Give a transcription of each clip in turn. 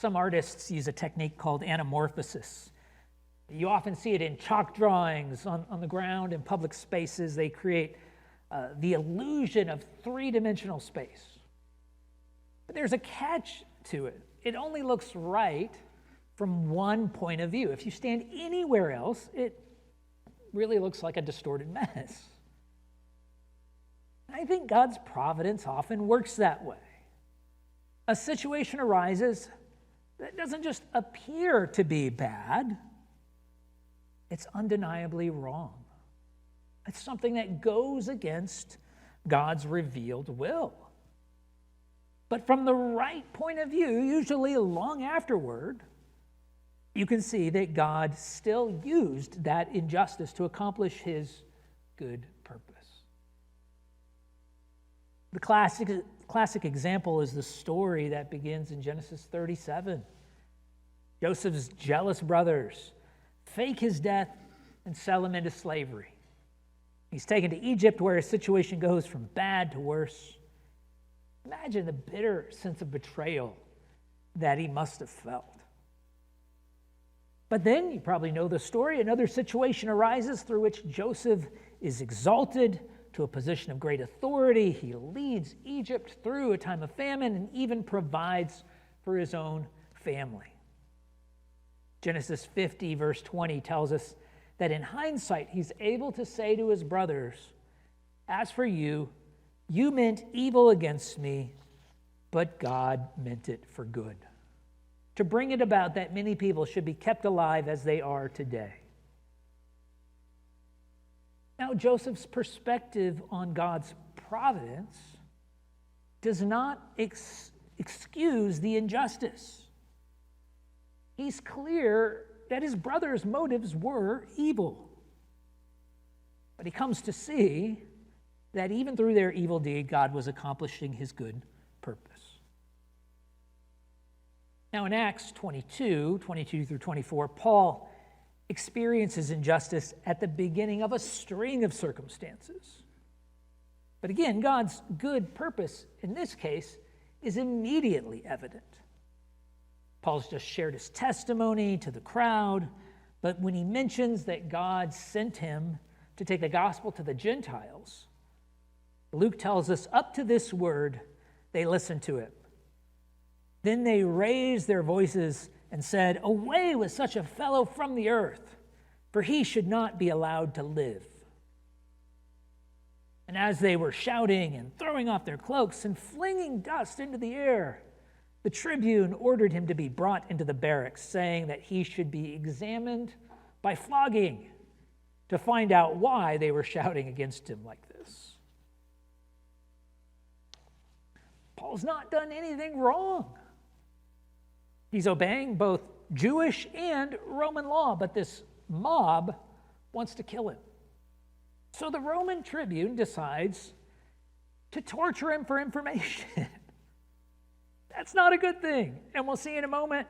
Some artists use a technique called anamorphosis. You often see it in chalk drawings on the ground in public spaces. They create the illusion of three-dimensional space. But there's a catch to it. It only looks right from one point of view. If you stand anywhere else, it really looks like a distorted mess. I think God's providence often works that way. A situation arises that doesn't just appear to be bad, it's undeniably wrong. It's something that goes against God's revealed will. But from the right point of view, usually long afterward, you can see that God still used that injustice to accomplish his good purpose. The classic example is the story that begins in Genesis 37. Joseph's jealous brothers fake his death and sell him into slavery. He's taken to Egypt, where his situation goes from bad to worse. Imagine the bitter sense of betrayal that he must have felt. But then, you probably know the story, another situation arises through which Joseph is exalted to a position of great authority. He leads Egypt through a time of famine and even provides for his own family. Genesis 50, verse 20 tells us that in hindsight, he's able to say to his brothers, "As for you, you meant evil against me, but God meant it for good, to bring it about that many people should be kept alive as they are today." Now, Joseph's perspective on God's providence does not excuse the injustice. He's clear that his brothers' motives were evil. But he comes to see that even through their evil deed, God was accomplishing his good purpose. Now in Acts 22 through 24, Paul experiences injustice at the beginning of a string of circumstances. But again, God's good purpose in this case is immediately evident. Paul's just shared his testimony to the crowd, but when he mentions that God sent him to take the gospel to the Gentiles, Luke tells us up to this word, they listened to it. Then they raised their voices and said, "Away with such a fellow from the earth, for he should not be allowed to live." And as they were shouting and throwing off their cloaks and flinging dust into the air, the tribune ordered him to be brought into the barracks, saying that he should be examined by flogging to find out why they were shouting against him like this. Paul's not done anything wrong. He's obeying both Jewish and Roman law, but this mob wants to kill him. So the Roman tribune decides to torture him for information. That's not a good thing, and we'll see in a moment.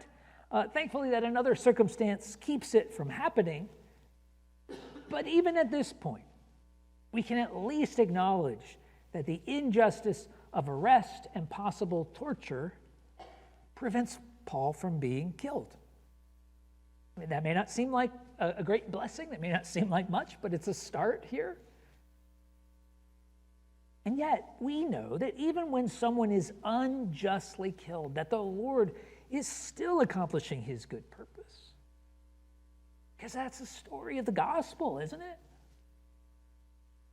Thankfully, that another circumstance keeps it from happening. But even at this point, we can at least acknowledge that the injustice of arrest and possible torture prevents Paul from being killed. I mean, that may not seem like a great blessing. That may not seem like much, but it's a start here. And yet, we know that even when someone is unjustly killed, that the Lord is still accomplishing his good purpose. Because that's the story of the gospel, isn't it?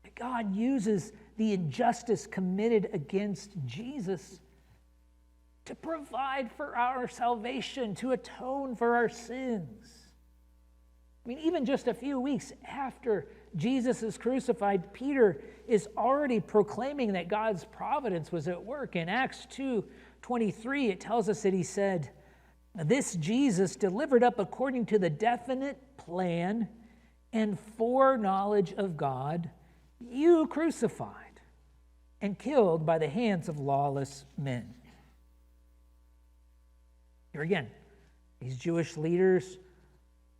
That God uses the injustice committed against Jesus to provide for our salvation, to atone for our sins. I mean, even just a few weeks after Jesus is crucified, Peter is already proclaiming that God's providence was at work. In Acts 2:23, it tells us that he said, "This Jesus delivered up according to the definite plan and foreknowledge of God, you crucified and killed by the hands of lawless men." Here again, these Jewish leaders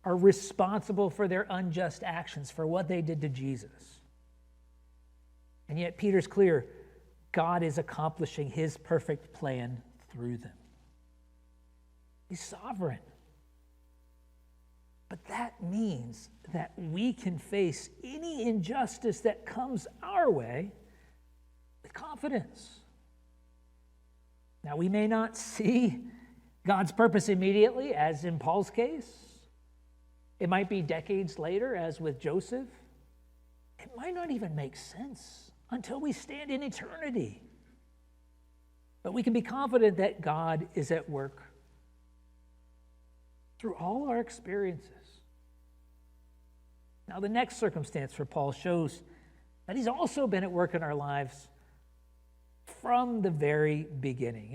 are responsible for their unjust actions, for what they did to Jesus. And yet Peter's clear, God is accomplishing his perfect plan through them. He's sovereign. But that means that we can face any injustice that comes our way with confidence. Now, we may not see God's purpose immediately, as in Paul's case. It might be decades later, as with Joseph. It might not even make sense until we stand in eternity. But we can be confident that God is at work through all our experiences. Now, the next circumstance for Paul shows that he's also been at work in our lives from the very beginning.